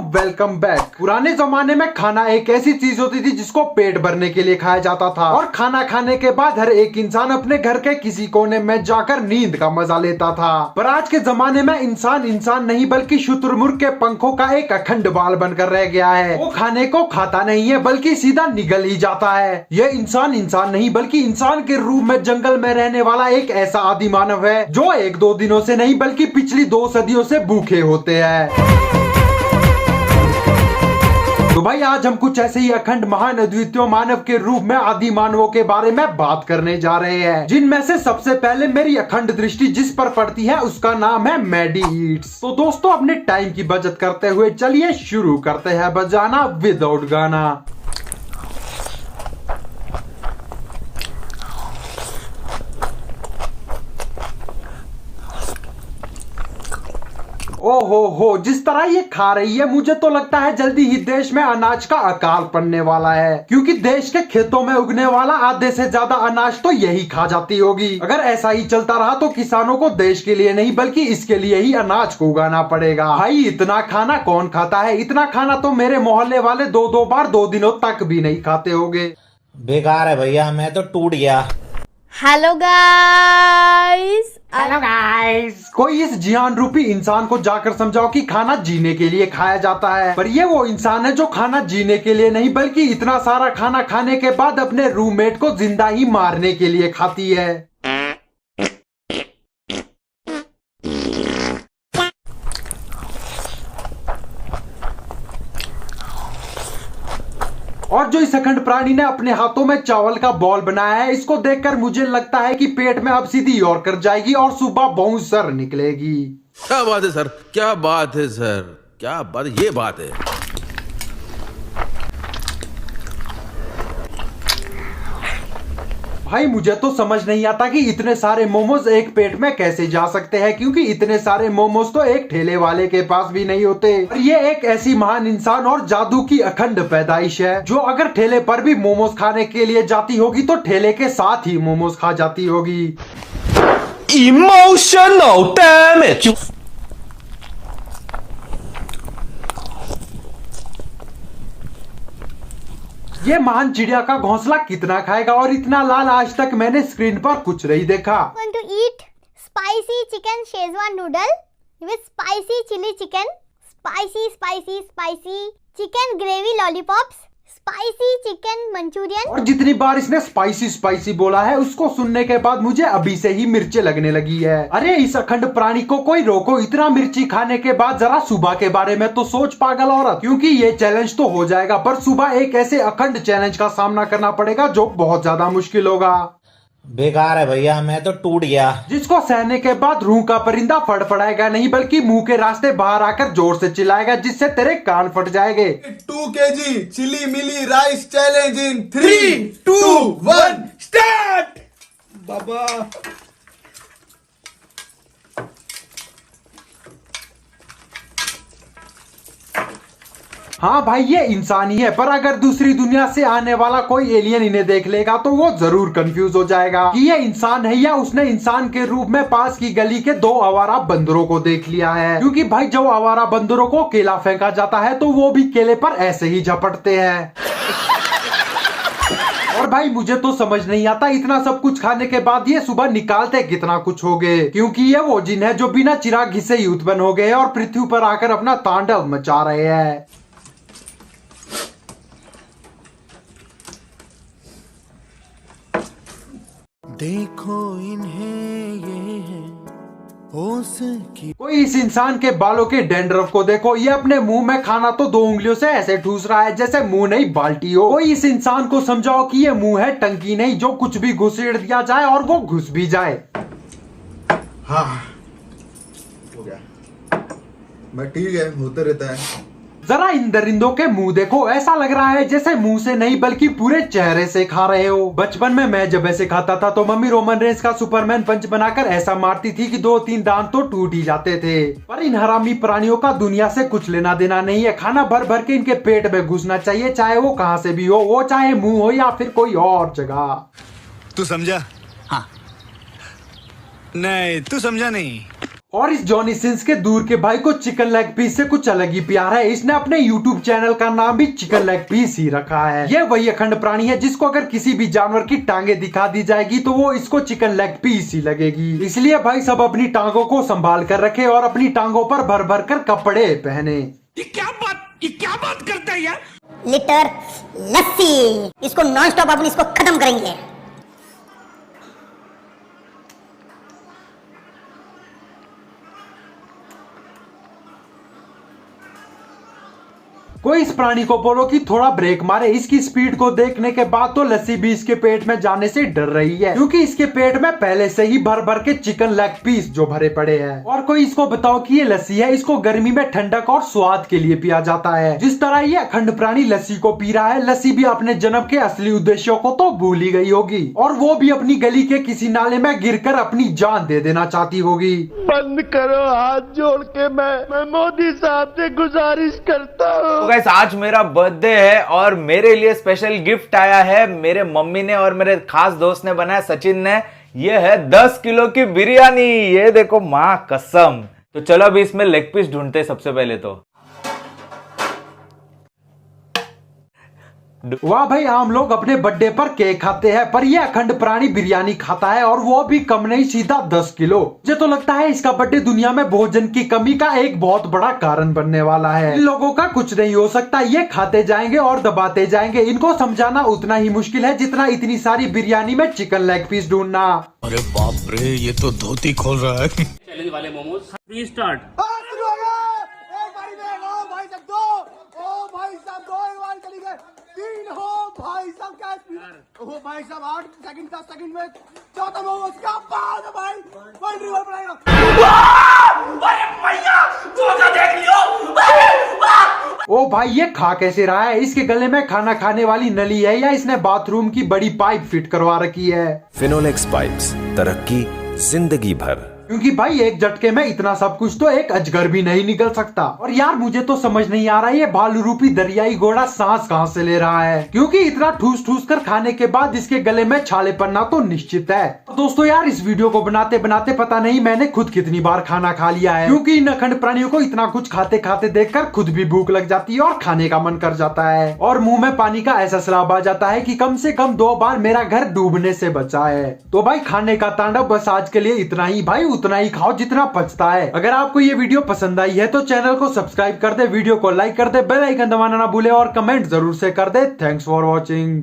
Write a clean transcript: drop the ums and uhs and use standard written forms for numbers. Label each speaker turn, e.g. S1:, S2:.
S1: Welcome back. पुराने जमाने में खाना एक ऐसी चीज होती थी जिसको पेट भरने के लिए खाया जाता था और खाना खाने के बाद हर एक इंसान अपने घर के किसी कोने में जाकर नींद का मजा लेता था। पर आज के जमाने में इंसान इंसान नहीं बल्कि शुतुरमुर्ग के पंखों का एक अखंड बाल बनकर रह गया है। वो खाने को खाता नहीं है बल्कि सीधा निगल ही जाता है। यह इंसान इंसान नहीं बल्कि इंसान के रूप में जंगल में रहने वाला एक ऐसा आदि मानव है जो एक दो दिनों से नहीं बल्कि पिछली 2 सदियों से भूखे होते हैं। तो भाई आज हम कुछ ऐसे ही अखंड महान अद्वितीय मानव के रूप में आदि मानवों के बारे में बात करने जा रहे हैं, जिनमें से सबसे पहले मेरी अखंड दृष्टि जिस पर पड़ती है उसका नाम है मैडी ईट्स। तो दोस्तों अपने टाइम की बचत करते हुए चलिए शुरू करते हैं बजाना विदाउट गाना। ओहो हो, जिस तरह ये खा रही है मुझे तो लगता है जल्दी ही देश में अनाज का अकाल पड़ने वाला है, क्योंकि देश के खेतों में उगने वाला आधे से ज्यादा अनाज तो यही खा जाती होगी। अगर ऐसा ही चलता रहा तो किसानों को देश के लिए नहीं बल्कि इसके लिए ही अनाज को उगाना पड़ेगा। भाई इतना खाना कौन खाता है? इतना खाना तो मेरे मोहल्ले वाले 2-2 बार 2 दिनों तक भी नहीं खाते होंगे।
S2: बेकार है भैया, मैं तो टूट गया।
S3: Hello guys.
S1: कोई इस जियान रूपी इंसान को जाकर समझाओ कि खाना जीने के लिए खाया जाता है। पर ये वो इंसान है जो खाना जीने के लिए नहीं बल्कि इतना सारा खाना खाने के बाद अपने रूममेट को जिंदा ही मारने के लिए खाती है। और जो इस अखंड प्राणी ने अपने हाथों में चावल का बॉल बनाया है, इसको देखकर मुझे लगता है कि पेट में अब सीधी और कर जाएगी और सुबह बहुत सर निकलेगी।
S4: क्या बात है सर, क्या बात है सर, क्या बात, ये बात है।
S1: भाई मुझे तो समझ नहीं आता कि इतने सारे मोमोज एक पेट में कैसे जा सकते हैं, क्योंकि इतने सारे मोमोज तो एक ठेले वाले के पास भी नहीं होते। और ये एक ऐसी महान इंसान और जादू की अखंड पैदाइश है जो अगर ठेले पर भी मोमोज खाने के लिए जाती होगी तो ठेले के साथ ही मोमोज खा जाती होगी।
S5: Emotional damage。ये
S1: महान चिड़िया का घोंसला कितना खाएगा और इतना लाल आज तक मैंने स्क्रीन पर कुछ नहीं देखा।
S3: Want to eat spicy chicken Szechuan noodle with spicy chili chicken, spicy chicken gravy lollipops, spicy chicken Manchurian।
S1: और जितनी बार इसने स्पाइसी बोला है उसको सुनने के बाद मुझे अभी से ही मिर्चे लगने लगी है। अरे इस अखंड प्राणी को कोई रोको, इतना मिर्ची खाने के बाद जरा सुबह के बारे में तो सोच पागल औरत, क्योंकि ये चैलेंज तो हो जाएगा पर सुबह एक ऐसे अखंड चैलेंज का सामना करना पड़ेगा जो बहुत ज्यादा मुश्किल होगा।
S2: बेकार है भैया, मैं तो टूट गया।
S1: जिसको सहने के बाद रूह का परिंदा फड़फड़ाएगा नहीं बल्कि मुंह के रास्ते बाहर आकर जोर से चिल्लाएगा जिससे तेरे कान फट जाएंगे।
S6: 2 kg चिली मिली राइस चैलेंज इन 3, 2, 1 स्टार्ट। बाबा
S1: हाँ भाई ये इंसान ही है, पर अगर दूसरी दुनिया से आने वाला कोई एलियन इन्हें देख लेगा तो वो जरूर कंफ्यूज हो जाएगा कि ये इंसान है या उसने इंसान के रूप में पास की गली के 2 आवारा बंदरों को देख लिया है। क्योंकि भाई जब आवारा बंदरों को केला फेंका जाता है तो वो भी केले पर ऐसे ही झपटते हैं। और भाई मुझे तो समझ नहीं आता इतना सब कुछ खाने के बाद ये सुबह निकालते कितना कुछ हो गए, क्योंकि ये वो जिन है जो बिना चिराग घिसे ही उत्पन्न हो गए और पृथ्वी पर आकर अपना तांडव मचा रहे हैं।
S6: देखो इन्हें ये है होश की।
S1: कोई इस इंसान के बालों के डैंड्रफ को देखो, ये अपने मुंह में खाना तो 2 उंगलियों से ऐसे ठूस रहा है जैसे मुंह नहीं बाल्टी हो। कोई इस इंसान को समझाओ कि ये मुंह है टंकी नहीं जो कुछ भी घुसेड़ दिया जाए और वो घुस भी जाए।
S6: हाँ हो गया, मैं ठीक है, होते रहता है।
S1: जरा इन दरिंदों के मुंह देखो, ऐसा लग रहा है जैसे मुंह से नहीं बल्कि पूरे चेहरे से खा रहे हो। बचपन में मैं जब ऐसे खाता था तो मम्मी रोमन रेंज का सुपरमैन पंच बनाकर ऐसा मारती थी कि 2-3 दांत तो टूट ही जाते थे। पर इन हरामी प्राणियों का दुनिया से कुछ लेना देना नहीं है। खाना भर भर के इनके पेट में घुसना चाहिए, चाहे वो कहाँ से भी हो, वो चाहे मुंह हो या फिर कोई और जगह।
S6: तू समझा? हाँ नहीं, तू समझा नहीं।
S1: और इस जॉनी सिंस के दूर के भाई को चिकन लेग पीस से कुछ अलग ही प्यार है। इसने अपने यूट्यूब चैनल का नाम भी चिकन लेग पीस ही रखा है। ये वही अखंड प्राणी है जिसको अगर किसी भी जानवर की टांगे दिखा दी जाएगी तो वो इसको चिकन लेग पीस ही लगेगी। इसलिए भाई सब अपनी टांगों को संभाल कर रखे और अपनी टांगों पर भर भर कर कपड़े पहने।
S5: ये क्या बात करता है यार।
S7: लीटर लस्सी, इसको नॉन स्टॉप अपन इसको खत्म करेंगे।
S1: कोई इस प्राणी को बोलो कि थोड़ा ब्रेक मारे। इसकी स्पीड को देखने के बाद तो लस्सी भी इसके पेट में जाने से डर रही है, क्योंकि इसके पेट में पहले से ही भर भर के चिकन लेग पीस जो भरे पड़े हैं। और कोई इसको बताओ कि ये लस्सी है, इसको गर्मी में ठंडक और स्वाद के लिए पिया जाता है। जिस तरह ये अखंड प्राणी लस्सी को पी रहा है, लस्सी भी अपने जन्म के असली उद्देश्यों को तो भूल ही गई होगी और वो भी अपनी गली के किसी नाले में गिरकर अपनी जान दे देना चाहती होगी।
S8: बंद करो, हाथ जोड़ के मैं मोदी साहब से गुजारिश करता हूँ।
S9: गाइस, आज मेरा बर्थडे है और मेरे लिए स्पेशल गिफ्ट आया है। मेरे मम्मी ने और मेरे खास दोस्त ने बनाया, सचिन ने। ये है 10 किलो की बिरयानी। ये देखो, माँ कसम। तो चलो अभी इसमें लेग पीस ढूंढते हैं सबसे पहले तो।
S1: वाह भाई, आम लोग अपने बर्थडे पर केक खाते हैं, पर ये अखंड प्राणी बिरयानी खाता है और वो भी कम नहीं, सीधा 10 किलो। मुझे तो लगता है इसका बर्थडे दुनिया में भोजन की कमी का एक बहुत बड़ा कारण बनने वाला है। इन लोगों का कुछ नहीं हो सकता, ये खाते जाएंगे और दबाते जाएंगे। इनको समझाना उतना ही मुश्किल है जितना इतनी सारी बिरयानी में चिकन लेग पीस ढूंढना।
S5: अरे बाप रे, ये तो धोती खोल रहा है।
S10: चैलेंज वाले मोमोज प्लीज स्टार्ट।
S6: भाई साहब 8 सेकंड 10 सेकंड में चौथा मोमोज क्या बात है भाई, वर्ल्ड रिकॉर्ड बनाएगा।
S5: अरे भैया, धोखा देख लियो।
S1: ओ भाई, ये खा कैसे रहा है? इसके गले में खाना खाने वाली नली है या इसने बाथरूम की बड़ी पाइप फिट करवा रखी है?
S11: फिनोलेक्स पाइप्स, तरक्की जिंदगी भर।
S1: क्योंकि भाई एक झटके में इतना सब कुछ तो एक अजगर भी नहीं निकल सकता। और यार मुझे तो समझ नहीं आ रहा है ये भालू रूपी दरियाई घोड़ा सांस कहां से ले रहा है, क्योंकि इतना ठूस ठूस कर खाने के बाद इसके गले में छाले पड़ना तो निश्चित है। तो दोस्तों यार, इस वीडियो को बनाते बनाते पता नहीं मैंने खुद कितनी बार खाना खा लिया है, क्योंकि इन अखंड प्राणियों को इतना कुछ खाते खाते देखकर खुद भी भूख लग जाती है और खाने का मन कर जाता है और मुंह में पानी का ऐसा सैलाब आ जाता है कि कम से कम 2 बार मेरा घर डूबने से बचा है। तो भाई खाने का तांडव बस आज के लिए इतना ही। भाई उतना ही खाओ जितना पचता है। अगर आपको ये वीडियो पसंद आई है तो चैनल को सब्सक्राइब कर दे, वीडियो को लाइक कर दे, बेल आइकन दबाना ना भूले और कमेंट जरूर से कर दे। Thanks for watching.